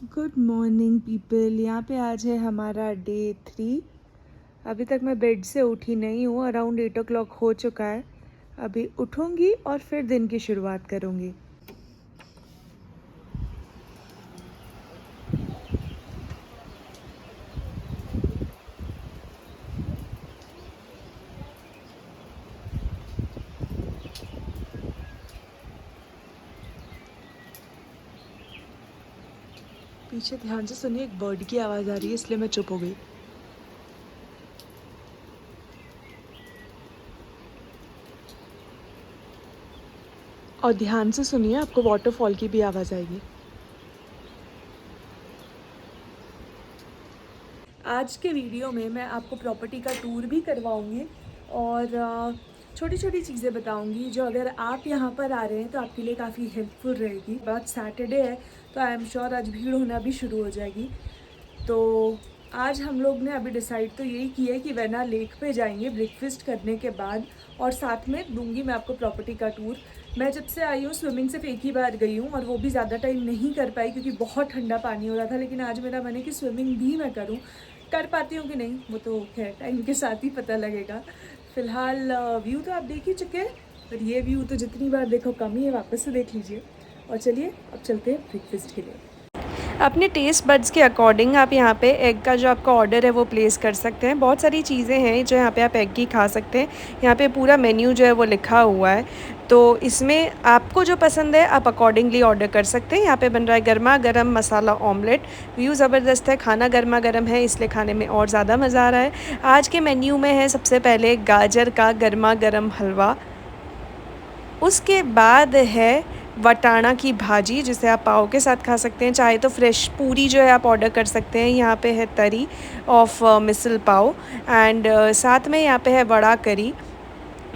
Good morning people. यहाँ पे आज है हमारा डे 3। अभी तक मैं बेड से उठी नहीं हूँ। अराउंड 8 o'clock हो चुका है। अभी उठूँगी और फिर दिन की शुरुआत करूँगी। पीछे ध्यान से सुनिए, एक बर्ड की आवाज़ आ रही है, इसलिए मैं चुप हो गई। और ध्यान से सुनिए, आपको वाटरफॉल की भी आवाज़ आएगी। आज के वीडियो में मैं आपको प्रॉपर्टी का टूर भी करवाऊंगी और छोटी छोटी चीज़ें बताऊंगी जो अगर आप यहाँ पर आ रहे हैं तो आपके लिए काफ़ी हेल्पफुल रहेगी। बात सैटरडे है तो आई एम श्योर आज भीड़ होना भी शुरू हो जाएगी। तो आज हम लोग ने अभी डिसाइड तो यही किया है कि वेना लेक पे जाएंगे ब्रेकफास्ट करने के बाद, और साथ में दूंगी मैं आपको प्रॉपर्टी का टूर। मैं जब से आई हूँ स्विमिंग सिर्फ एक ही बार गई हूँ और वो भी ज़्यादा टाइम नहीं कर पाई क्योंकि बहुत ठंडा पानी हो रहा था, लेकिन आज मेरा मन है कि स्विमिंग भी मैं करूँ। कर पाती हूँ कि नहीं वो तो खैर टाइम के साथ ही पता लगेगा। फ़िलहाल व्यू तो आप देख ही चुके हैं, पर ये व्यू तो जितनी बार देखो कम ही है, वापस से देख लीजिए। और चलिए अब चलते हैं ब्रेकफास्ट के लिए। अपने टेस्ट बड्स के अकॉर्डिंग आप यहाँ पे एग का जो आपका ऑर्डर है वो प्लेस कर सकते हैं। बहुत सारी चीज़ें हैं जो यहाँ पे आप एग की खा सकते हैं। यहाँ पे पूरा मेन्यू जो है वो लिखा हुआ है, तो इसमें आपको जो पसंद है आप अकॉर्डिंगली ऑर्डर कर सकते हैं। यहाँ पे बन रहा है गर्मा गर्म मसाला ऑमलेट। व्यू ज़बरदस्त है, खाना गर्मा गर्म है, इसलिए खाने में और ज़्यादा मज़ा आ रहा है। आज के मेन्यू में है सबसे पहले गाजर का गर्मा गर्म हलवा, उसके बाद है वटाना की भाजी जिसे आप पाव के साथ खा सकते हैं, चाहे तो फ्रेश पूरी जो है आप ऑर्डर कर सकते हैं। यहाँ पे है तरी ऑफ मिसल पाव एंड साथ में यहाँ पे है वड़ा करी।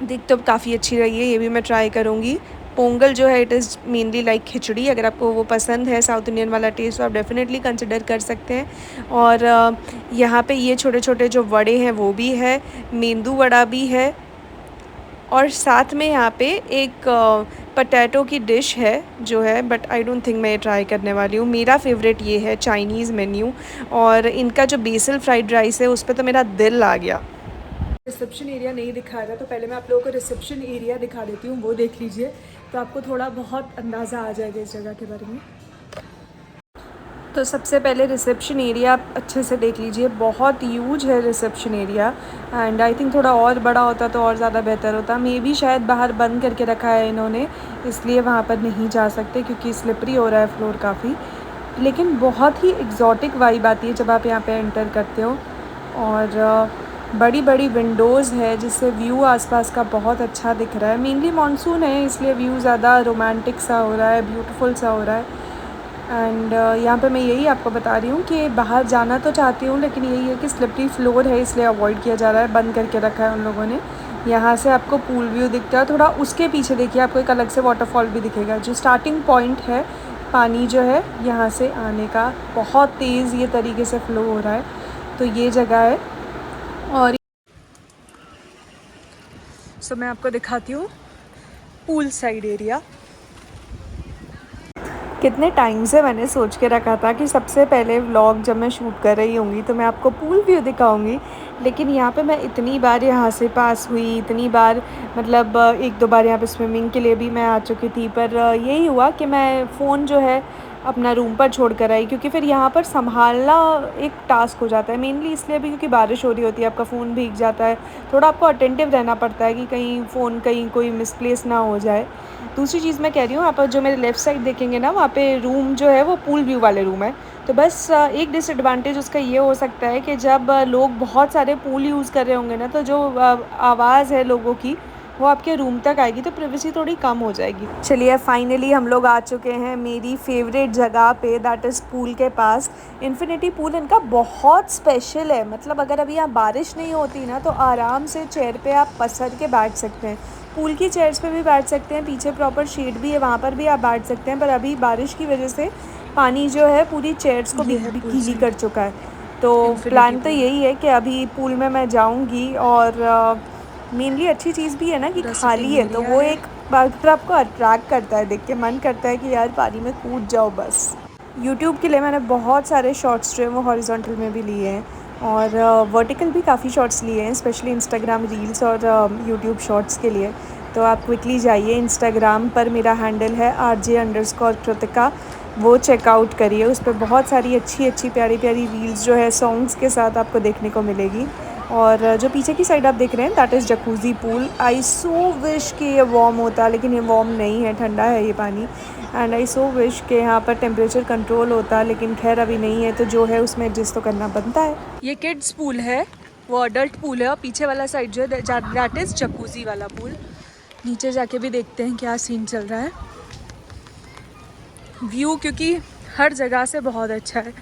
दिख तो काफ़ी अच्छी रही है, ये भी मैं ट्राई करूँगी। पोंगल जो है इट इज़ मेनली लाइक खिचड़ी। अगर आपको वो पसंद है साउथ इंडियन वाला टेस्ट तो आप डेफिनेटली कंसिडर कर सकते हैं। और यहाँ पे ये छोटे छोटे जो वड़े हैं वो भी है, मेंदू वड़ा भी है, और साथ में यहाँ पे एक पटैटो की डिश है जो है, बट आई डोंट थिंक मैं ये ट्राई करने वाली हूँ। मेरा फेवरेट ये है चाइनीज़ मेन्यू, और इनका जो बेसल फ्राइड राइस है उस पर तो मेरा दिल आ गया। रिसेप्शन एरिया नहीं दिखा रहा, तो पहले मैं आप लोगों को रिसेप्शन एरिया दिखा देती हूँ, वो देख लीजिए तो आपको थोड़ा बहुत अंदाज़ा आ जाएगा इस जगह के बारे में। तो सबसे पहले रिसेप्शन एरिया आप अच्छे से देख लीजिए, बहुत यूज है reception area and I think थोड़ा और बड़ा होता तो और ज़्यादा बेहतर होता। मे भी शायद बाहर बंद करके रखा है इन्होंने, इसलिए वहाँ पर नहीं जा सकते क्योंकि स्लिपरी हो रहा है फ्लोर काफ़ी। लेकिन बहुत ही एग्जॉटिक वाइब आती है जब आप यहाँ पे एंटर करते हो, और बड़ी बड़ी विंडोज़ है जिससे व्यू आसपास का बहुत अच्छा दिख रहा है। मेनली मानसून है इसलिए व्यू ज़्यादा रोमांटिक सा हो रहा है, ब्यूटीफुल सा हो रहा है। एंड यहाँ पे मैं यही आपको बता रही हूँ कि बाहर जाना तो चाहती हूँ, लेकिन यही है कि स्लिपरी फ्लोर है इसलिए अवॉइड किया जा रहा है, बंद करके रखा है उन लोगों ने। यहाँ से आपको पूल व्यू दिखता है, थोड़ा उसके पीछे देखिए आपको एक अलग से वाटरफॉल भी दिखेगा। जो स्टार्टिंग पॉइंट है पानी जो है यहाँ से आने का, बहुत तेज़ ये तरीके से फ़्लो हो रहा है, तो ये जगह है। और सो मैं आपको दिखाती हूँ पूल साइड एरिया। कितने टाइम से मैंने सोच के रखा था कि सबसे पहले व्लॉग जब मैं शूट कर रही होंगी तो मैं आपको पूल व्यू दिखाऊंगी, लेकिन यहाँ पे मैं इतनी बार यहाँ से पास हुई, इतनी बार मतलब एक दो बार यहाँ पे स्विमिंग के लिए भी मैं आ चुकी थी, पर यही हुआ कि मैं फ़ोन जो है अपना रूम पर छोड़ कर आई, क्योंकि फिर यहाँ पर संभालना एक टास्क हो जाता है। मेनली इसलिए भी क्योंकि बारिश हो रही होती है, आपका फ़ोन भीग जाता है, थोड़ा आपको अटेंटिव रहना पड़ता है कि कहीं फ़ोन कहीं कोई मिसप्लेस ना हो जाए। दूसरी चीज़ मैं कह रही हूँ, आप जो मेरे लेफ़्ट साइड देखेंगे ना वहाँ पे रूम जो है वो पूल व्यू वाले रूम है। तो बस एक डिसएडवांटेज उसका ये हो सकता है कि जब लोग बहुत सारे पूल यूज़ कर रहे होंगे ना, तो जो आवाज़ है लोगों की वो आपके रूम तक आएगी, तो प्राइवेसी थोड़ी कम हो जाएगी। चलिए फाइनली हम लोग आ चुके हैं मेरी फेवरेट जगह पे, दैट इज़ पूल के पास। इन्फिनिटी पूल इनका बहुत स्पेशल है, मतलब अगर अभी यहाँ बारिश नहीं होती ना तो आराम से चेयर पे आप पसर के बैठ सकते हैं। पूल की चेयर्स पे भी बैठ सकते हैं, पीछे प्रॉपर शेड भी है, वहाँ पर भी आप बैठ सकते हैं, पर अभी बारिश की वजह से पानी जो है पूरी चेयर्स को गीली कर चुका है। तो प्लान तो यही है कि अभी पूल में मैं जाऊँगी, और मेनली अच्छी चीज़ भी है ना कि खाली है, तो वो एक बार फिर आपको अट्रैक्ट करता है, देख के मन करता है कि यार पानी में कूद जाओ बस। यूट्यूब के लिए मैंने बहुत सारे शॉर्ट्स जो हैं वो हॉरिजॉन्टल में भी लिए हैं और वर्टिकल भी काफ़ी शॉर्ट्स लिए हैं, स्पेशली इंस्टाग्राम रील्स और यूट्यूब शॉर्ट्स के लिए। तो आप क्विकली जाइए, इंस्टाग्राम पर मेरा हैंडल है RJ_कृतिका, वो चेकआउट करिए। उस पर बहुत सारी अच्छी अच्छी प्यारी प्यारी रील्स जो है सॉन्ग्स के साथ आपको देखने को मिलेगी। और जो पीछे की साइड आप देख रहे हैं that is jacuzzi pool. I so wish कि ये वार्म होता, लेकिन ये वार्म नहीं है, ठंडा है ये पानी। एंड आई सो विश कि यहाँ पर टेम्परेचर कंट्रोल होता, लेकिन खैर अभी नहीं है, तो जो है उसमें एडजस्ट तो करना बनता है। ये किड्स पूल है, वो अडल्ट पूल है, और पीछे वाला साइड जो है दैट इज़ जकूज़ी वाला पूल। नीचे जाके भी देखते हैं क्या सीन चल रहा है। व्यू क्योंकि हर जगह से बहुत अच्छा है।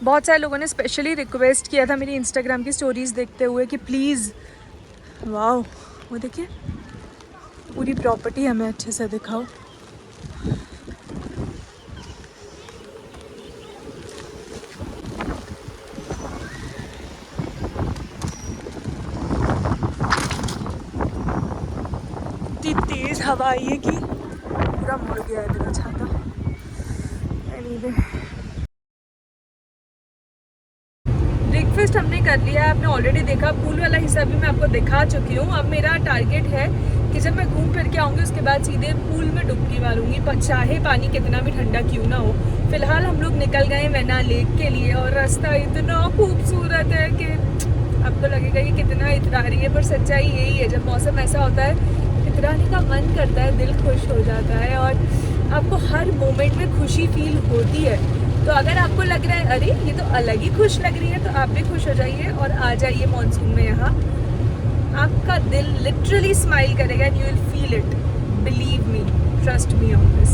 बहुत सारे लोगों ने स्पेशली रिक्वेस्ट किया था मेरी इंस्टाग्राम की स्टोरीज़ देखते हुए कि प्लीज़, वाओ, वो देखिए पूरी प्रॉपर्टी हमें अच्छे से दिखाओ। इतनी तेज़ हवा आई है कि पूरा मुड़ गया है मेरा छाता। एनीवे, ब्रेकफास्ट हमने कर लिया है, आपने ऑलरेडी देखा। पूल वाला हिस्सा भी मैं आपको दिखा चुकी हूँ। अब मेरा टारगेट है कि जब मैं घूम फिर के आऊँगी उसके बाद सीधे पूल में डुबकी मारूंगी, पर चाहे पानी कितना भी ठंडा क्यों ना हो। फिलहाल हम लोग निकल गए वेना लेक के लिए और रास्ता इतना खूबसूरत है कि आपको लगेगा कि कितना इतरा रही है, पर सच्चाई यही है, जब मौसम ऐसा होता है इतराने का मन करता है, दिल खुश हो जाता है और आपको हर मोमेंट में खुशी फील होती है। तो अगर आपको लग रहा है अरे ये तो अलग ही खुश लग रही है, तो आप भी खुश हो जाइए और आ जाइए मॉनसून में यहाँ। आपका दिल लिटरली स्माइल करेगा and you will feel it, believe me, trust me on this.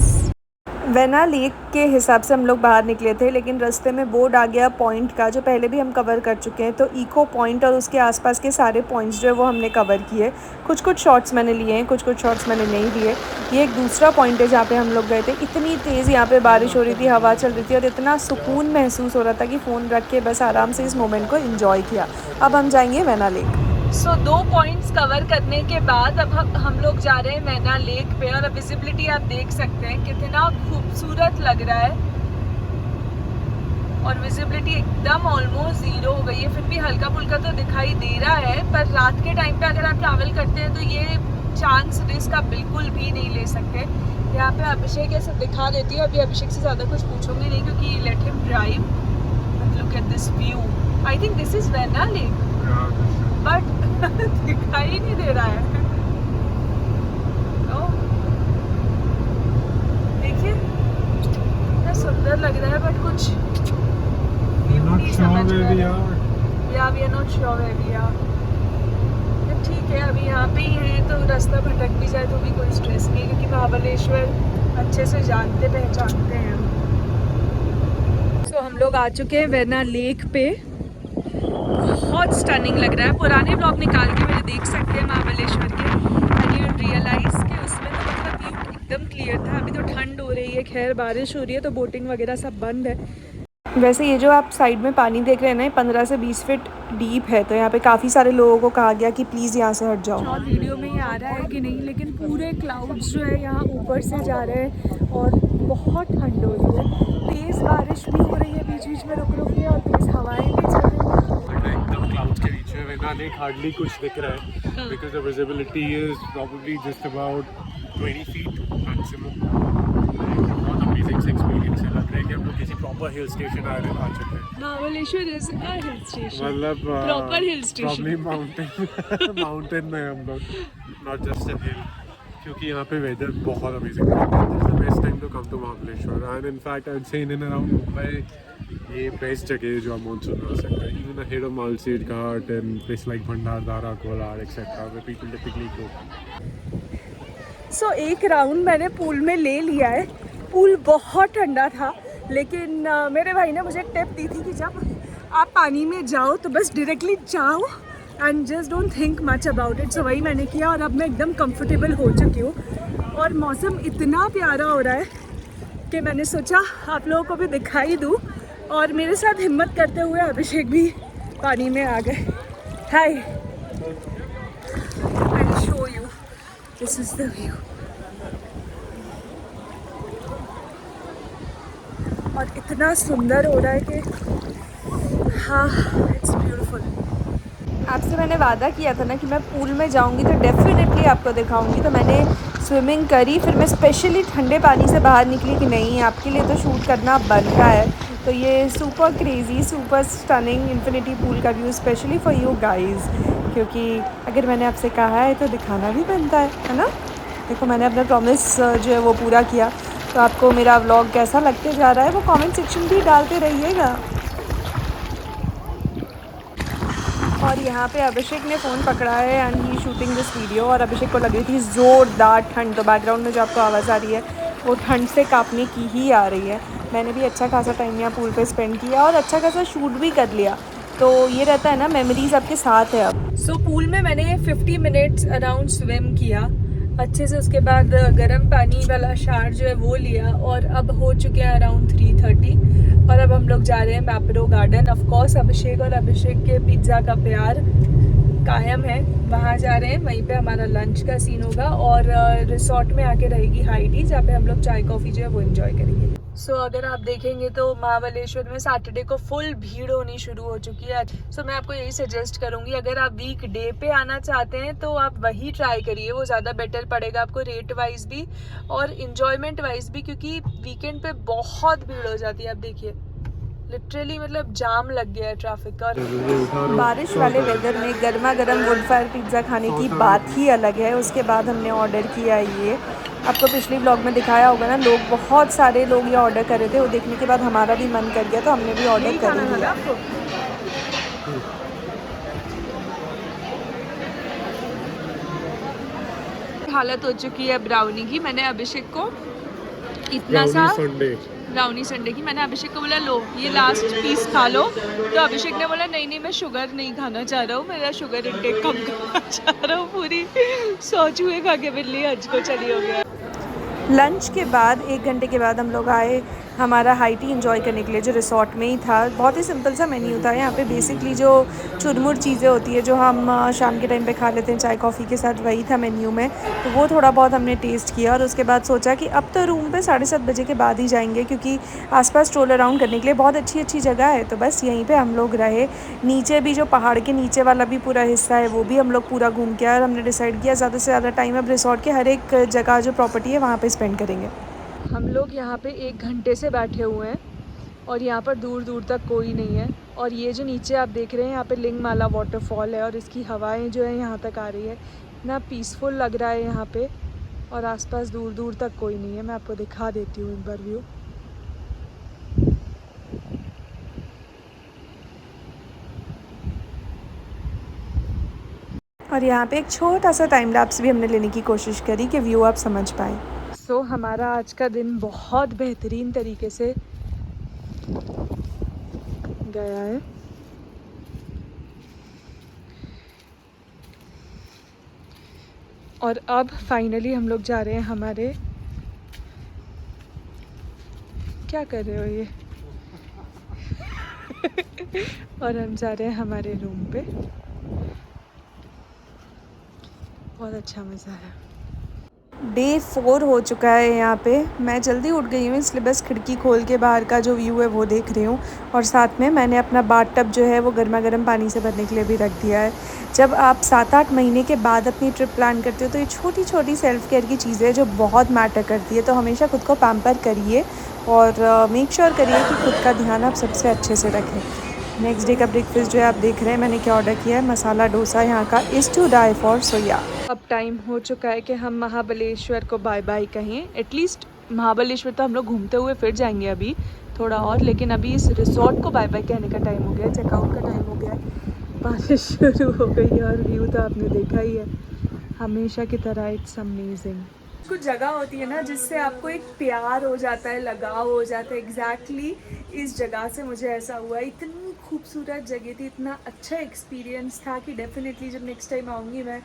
Vena lake के हिसाब से हम लोग बाहर निकले थे, लेकिन रास्ते में बोर्ड आ गया पॉइंट का, जो पहले भी हम कवर कर चुके हैं। तो इको पॉइंट और उसके आसपास के सारे पॉइंट्स जो है वो हमने कवर किए। कुछ कुछ शॉट्स मैंने लिए हैं, कुछ कुछ शॉट्स मैंने नहीं लिए। ये एक दूसरा पॉइंट है जहाँ पे हम लोग गए थे। इतनी तेज़ यहाँ पे बारिश हो रही थी, हवा चल रही थी और इतना सुकून महसूस हो रहा था कि फ़ोन रख के बस आराम से इस मोमेंट को इन्जॉय किया। अब हम जाएंगे वेना लेक। सो 2 पॉइंट्स कवर करने के बाद अब हम लोग जा रहे हैं वेना लेक पे, और अब विजिबिलिटी आप देख सकते हैं कितना खूबसूरत लग रहा है। और विजिबिलिटी एकदम ऑलमोस्ट ज़ीरो हो गई है, फिर भी हल्का फुल्का तो दिखाई दे रहा है। पर रात के टाइम पे अगर आप ट्रैवल करते हैं तो ये चांस रिस्क आप बिल्कुल भी नहीं ले सकते। यहाँ पे अभिषेक ऐसे दिखा देती है, अभी अभिषेक से ज़्यादा कुछ पूछूंगी नहीं क्योंकि let him drive. Look at this view, I think this is vena lake, but दिखाई नहीं दे रहा है। देखिए कितना सुंदर लग रहा है, बट कुछ नहीं समझ में। या we are not sure where we are. ठीक है, अभी यहाँ पे ही है, तो रास्ता भटक भी जाए तो भी कोई स्ट्रेस नहीं, क्योंकि महाबलेश्वर अच्छे से जानते पहचानते हैं। तो हम लोग आ चुके हैं वेना लेक पे। बहुत स्टनिंग लग रहा है। पुराने ब्लॉग निकाल के मेरे देख सकते हैं महाबलेश्वर के, एंड यू रियलाइज कि उसमें तो मतलब व्यू एकदम क्लियर था। अभी तो ठंड हो रही है, खैर बारिश हो रही है, तो बोटिंग वगैरह सब बंद है। वैसे ये जो आप साइड में पानी देख रहे हैं ना, 15 से 20 फीट डीप है, तो यहाँ पे काफ़ी सारे लोगों को कहा गया कि प्लीज़ यहाँ से हट जाओ। वीडियो में ये आ रहा है कि नहीं, लेकिन पूरे क्लाउड्स जो है यहाँ ऊपर से जा रहे हैं और बहुत ठंड हो रही है। तेज़ बारिश भी हो रही है बीच बीच में रुक रुक के, और तेज़ हवाएं भी चल रही हैं। एकदम क्लाउड्स के बीच में वेना लेक हार्डली कुछ दिख रहा है, because the visibility is probably just about 20 feet maximum. बहुत अमेजिंग एक्सपीरियंस है, लग रहा है कि हम लोग किसी प्रॉपर हिल स्टेशन आ चुके हैं। Mahabaleshwar is a hill station, मतलब proper hill station, probably mountain mountain में हम लोग, नॉट जस्ट अ हिल, क्योंकि यहाँ पे वेदर बहुत अमेजिंग है। This is the best time to come to Mahabaleshwar, and in fact I would say in and around Mumbai ये बेस्ट जगह है जो आप मानसून में आ सकते हैं। Even ahead of Malshej ghat and place like Bhandardara, Kolar etcetera, where people typically go. So एक राउंड मैंने पूल में ले लिया है। पूल बहुत ठंडा था, लेकिन मेरे भाई ने मुझे एक टिप दी थी कि जब आप पानी में जाओ तो बस डायरेक्टली जाओ and just don't think much about it. So वही मैंने किया और अब मैं एकदम कंफर्टेबल हो चुकी हूँ। और मौसम इतना प्यारा हो रहा है कि मैंने सोचा आप लोगों को भी दिखाई दूँ, और मेरे साथ हिम्मत करते हुए अभिषेक भी पानी में आ गए। Hi, I will show you, this is the view. और इतना सुंदर हो रहा है कि हाँ, इट्स ब्यूटीफुल। आपसे मैंने वादा किया था ना कि मैं पूल में जाऊंगी तो डेफिनेटली आपको दिखाऊंगी, तो मैंने स्विमिंग करी, फिर मैं स्पेशली ठंडे पानी से बाहर निकली कि नहीं आपके लिए तो शूट करना बनता है। तो ये super crazy super stunning infinity pool का view specially for you guys, क्योंकि अगर मैंने आपसे कहा है तो दिखाना भी बनता है ना। देखो मैंने अपना प्रॉमिस जो है वो पूरा किया। तो आपको मेरा व्लॉग कैसा लगते जा रहा है वो कमेंट सेक्शन भी डालते रहिएगा। और यहाँ पे अभिषेक ने फ़ोन पकड़ा है and he shooting this video, और अभिषेक को लग रही थी ज़ोरदार ठंड, तो बैकग्राउंड में जो आपको आवाज़ आ रही है वो ठंड से काँपने की ही आ रही है। मैंने भी अच्छा खासा टाइम यहाँ पूल पे स्पेंड किया और अच्छा खासा शूट भी कर लिया, तो ये रहता है ना मेमोरीज़ आपके साथ है अब। सो पूल में मैंने 50 मिनट्स अराउंड स्विम किया अच्छे से, उसके बाद गर्म पानी वाला शावर जो है वो लिया, और अब हो चुके हैं अराउंड 3:30 और अब हम लोग जा रहे हैं मैप्रो गार्डन। ऑफ कोर्स अभिषेक और अभिषेक के पिज़्ज़ा का प्यार कायम है, वहाँ जा रहे हैं, वहीं पे हमारा लंच का सीन होगा, और रिसोर्ट में आके रहेगी हाई टी जहाँ पे हम लोग चाय कॉफ़ी जो है वो एंजॉय करेंगे। सो अगर आप देखेंगे तो महाबलेश्वर में सैटरडे को फुल भीड़ होनी शुरू हो चुकी है। सो मैं आपको यही सजेस्ट करूंगी, अगर आप वीक डे पे आना चाहते हैं तो आप वही ट्राई करिए, वो ज़्यादा बेटर पड़ेगा आपको रेट वाइज भी और इन्जॉयमेंट वाइज भी, क्योंकि वीकेंड पे बहुत भीड़ हो जाती है। आप देखिए लिटरली मतलब जाम लग गया है ट्रैफिक का। बारिश वाले वेदर में गर्मा गर्म वुड फायर पिज़्ज़ा खाने की बात ही अलग है। उसके बाद हमने ऑर्डर किया ये, आपको पिछली ब्लॉग में दिखाया होगा ना, लोग बहुत सारे लोग ये ऑर्डर कर रहे थे, वो देखने के बाद हमारा भी मन कर गया तो हमने भी ऑर्डर कर ही लिया। हालत हो चुकी है ब्राउनी की। मैंने अभिषेक को इतना सा ब्राउनी संडे की मैंने अभिषेक को बोला लो ये लास्ट पीस खा लो, तो अभिषेक ने बोला नहीं नहीं मैं शुगर नहीं खाना चाह रहा हूँ, मेरा शुगर इंटेक कम करना चाह रहा हूँ। पूरी 100 चूहे खा के बिल्ली हज को चली हो गया। लंच के बाद 1 घंटे के बाद हम लोग आए हमारा हाई टी एंजॉय करने के लिए, जो रिसोर्ट में ही था। बहुत ही सिंपल सा मेन्यू था यहाँ पे, बेसिकली जो चुरमुर चीज़ें होती है जो हम शाम के टाइम पे खा लेते हैं चाय कॉफ़ी के साथ, वही था मेन्यू में। तो वो थोड़ा बहुत हमने टेस्ट किया और उसके बाद सोचा कि अब तो रूम पे 7:30 बजे के बाद ही जाएंगे, क्योंकि आसपास स्ट्रोल अराउंड करने के लिए बहुत अच्छी अच्छी जगह है। तो बस यहीं पर हम लोग रहे। नीचे भी जो पहाड़ के नीचे वाला भी पूरा हिस्सा है वो भी हम लोग पूरा घूम के आए, और हमने डिसाइड किया ज़्यादा से ज़्यादा टाइम अब रिसोर्ट के हर एक जगह जो प्रॉपर्टी है वहाँ पर स्पेंड करेंगे। हम लोग यहाँ पे 1 घंटे से बैठे हुए हैं और यहाँ पर दूर दूर तक कोई नहीं है। और ये जो नीचे आप देख रहे हैं यहाँ पे लिंगमाला वाटरफॉल है, और इसकी हवाएं जो है यहाँ तक आ रही है, इतना पीसफुल लग रहा है यहाँ पे, और आसपास दूर दूर तक कोई नहीं है। मैं आपको दिखा देती हूँ एक बार व्यू। और यहाँ पे एक छोटा सा टाइम लैप्स भी हमने लेने की कोशिश करी कि व्यू आप समझ पाएँ। सो हमारा आज का दिन बहुत बेहतरीन तरीके से गया है। और अब फाइनली हम लोग जा रहे हैं हमारे, क्या कर रहे हो ये और हम जा रहे हैं हमारे रूम पे। बहुत अच्छा मज़ा है। डे 4 हो चुका है यहाँ पे। मैं जल्दी उठ गई हूँ इसलिए बस खिड़की खोल के बाहर का जो व्यू है वो देख रही हूँ, और साथ में मैंने अपना बाथ टब जो है वो गर्मा गर्म पानी से भरने के लिए भी रख दिया है। जब आप 7-8 महीने के बाद अपनी ट्रिप प्लान करते हो तो ये छोटी छोटी सेल्फ़ केयर की चीज़ें हैं जो बहुत मैटर करती है। तो हमेशा खुद को पैम्पर करिए और मेक श्योर करिए कि खुद का ध्यान आप सबसे अच्छे से रखें। नेक्स्ट डे का ब्रेकफास्ट जो है आप देख रहे हैं मैंने क्या ऑर्डर किया है, मसाला डोसा यहाँ का इज़ टू डाई फॉर। सो या अब टाइम हो चुका है कि हम महाबलेश्वर को बाय बाय कहें। एटलीस्ट महाबलेश्वर तो हम लोग घूमते हुए फिर जाएंगे अभी थोड़ा और, लेकिन अभी इस रिसोर्ट को बाय बाय कहने का टाइम हो गया है, चेकआउट का टाइम हो गया है। बारिश शुरू हो गई है और व्यू तो आपने देखा ही है हमेशा की तरह। It's amazing. कुछ जगह होती है ना जिससे आपको एक प्यार हो जाता है, लगाव हो जाता है। एग्जैक्टली इस जगह से मुझे ऐसा हुआ। इतनी खूबसूरत जगह थी, इतना अच्छा एक्सपीरियंस था कि डेफिनेटली जब नेक्स्ट टाइम आऊँगी मैं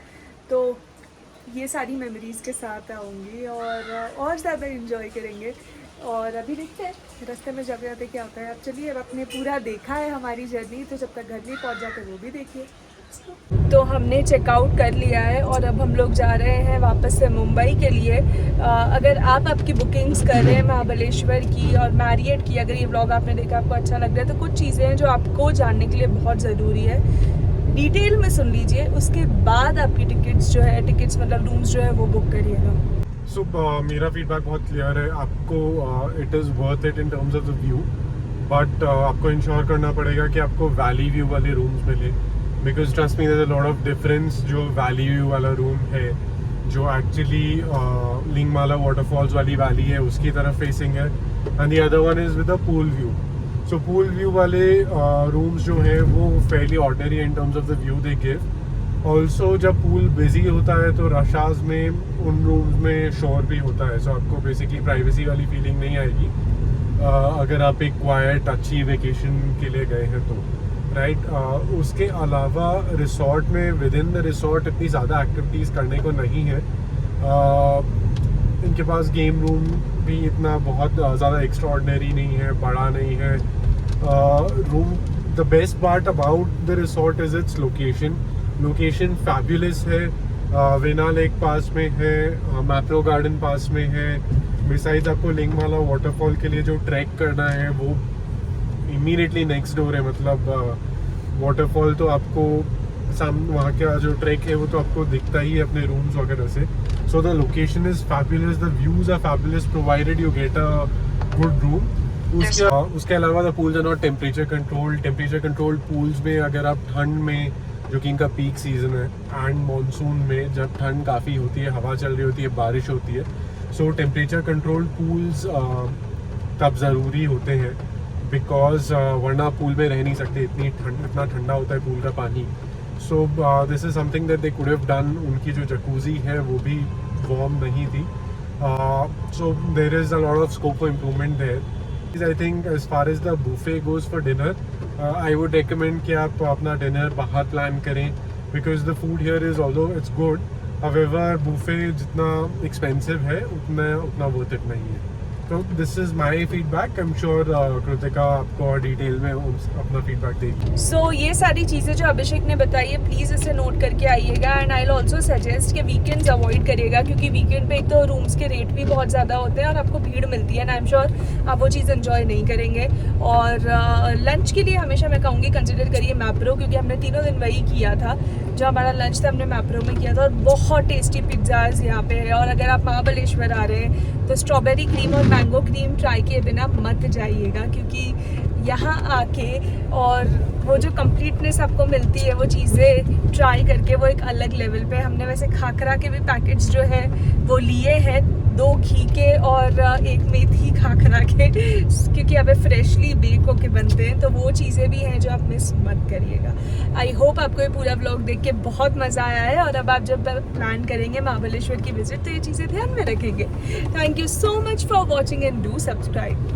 तो ये सारी मेमोरीज़ के साथ आऊँगी और ज़्यादा इन्जॉय करेंगे। और अभी देखते हैं रास्ते में जाते क्या होता है। अब चलिए, अब आपने पूरा देखा है हमारी जर्नी, तो जब तक घर नहीं पहुँच जाते वो भी देखिए। तो हमने चेकआउट कर लिया है और अब हम लोग जा रहे हैं वापस से मुंबई के लिए। अगर आप आपकी बुकिंग्स कर रहे हैं महाबलेश्वर की और मैरियट की, अगर ये व्लॉग आपने देखा आपको अच्छा लग रहा है, तो कुछ चीज़ें हैं जो आपको जानने के लिए बहुत ज़रूरी है। डिटेल में सुन लीजिए, उसके बाद आपकी टिकट्स मतलब रूम्स जो है वो बुक करिएगा। सो मेरा फीडबैक बहुत क्लियर है, आपको it is worth it in terms of the view, but आपको इंश्योर करना पड़ेगा कि आपको वैली व्यू वाले रूम्स मिले, because trust me there is a lot of difference. जो वैली व्यू वाला रूम है, जो एक्चुअली लिंगमाला वाटरफॉल्स वाली वैली है उसकी तरफ फेसिंग है, and the other one is with a pool view. So pool view वाले रूम्स जो हैं वो fairly ordinary in terms of the view they give. Also जब पूल बिजी होता है तो रश आवर्स में उन रूम्स में शोर भी होता है, सो आपको बेसिकली प्राइवेसी वाली फीलिंग नहीं आएगी अगर आप एक क्वाइट अच्छी वेकेशन के लिए गए हैं तो, राइट। उसके अलावा रिसोर्ट में विद इन द रिसोर्ट इतनी ज़्यादा एक्टिविटीज़ करने को नहीं है। इनके पास गेम रूम भी इतना बहुत ज़्यादा एक्स्ट्रा ऑर्डिनरी नहीं है, बड़ा नहीं है। Room the best part about the resort is its location fabulous है। वेना लेक पास में है, मैप्रो गार्डन पास में है। बिसाइड्स आपको लिंगमाला वाटरफॉल के लिए जो ट्रैक करना है वो इमीडिएटली नेक्स्ट डोर है, मतलब वाटरफॉल तो आपको वहाँ का जो ट्रैक है वो तो आपको दिखता ही है अपने रूम्स वगैरह से। So the location is fabulous, the views are fabulous, provided you get a good room. उसके अलावा the pools are not temperature controlled pools में अगर आप ठंड में, जो कि इनका पीक सीजन है, एंड मॉनसून में जब ठंड काफ़ी होती है, हवा चल रही होती है, बारिश होती है, सो टेम्परेचर कंट्रोल्ड पूल्स तब ज़रूरी होते हैं, बिकॉज वरना पूल में रह नहीं सकते, इतना ठंडा होता है पूल का पानी। So this is something that they could have done. उनकी जो जकूज़ी है वो भी वार्म नहीं थी, so there is a lot of scope for improvement there. I think as far as the buffet goes for dinner, I would recommend कि आप अपना डिनर बाहर प्लान करें, because the food here is, although it's good, however buffet जितना expensive है उतना worth it नहीं है। तो this is my feedback. I am sure Kritika आपको और डिटेल में अपना फीडबैक देगी। सो ये सारी चीज़ें जो अभिषेक ने बताई है, प्लीज़ इसे नोट करके आइएगा। And I will also suggest कि वीकेंड्स अवॉइड करिएगा, क्योंकि वीकेंड पे एक तो रूम्स के रेट भी बहुत ज़्यादा होते हैं और आपको भीड़ मिलती है, एंड आई एम श्योर आप वो चीज़ एंजॉय नहीं करेंगे। और लंच के लिए हमेशा मैं कहूँगी कंसिडर करिए मैप्रो, क्योंकि हमने तीनों दिन वही किया था। जो हमारा लंच था हमने मैप्रो में किया था, और बहुत टेस्टी पिज्ज़ाज यहाँ पे है। और अगर आप महाबलेश्वर आ रहे हैं तो स्ट्रॉबेरी क्रीम और मैंगो क्रीम ट्राई किए बिना मत जाइएगा, क्योंकि यहाँ आके और वो जो कंप्लीटनेस आपको मिलती है वो चीज़ें ट्राई करके, वो एक अलग लेवल पे। हमने वैसे खाकरा के भी पैकेट्स जो है वो लिए हैं, 2 घी के और 1 मेथी खाकरा के, क्योंकि अब फ्रेशली बेक होके बनते हैं, तो वो चीज़ें भी हैं जो आप मिस मत करिएगा। आई होप आपको ये पूरा व्लॉग देख के बहुत मज़ा आया है, और अब आप जब प्लान करेंगे महाबलेश्वर की विजिट तो ये चीज़ें ध्यान में रखेंगे। Thank you so much for watching and do subscribe.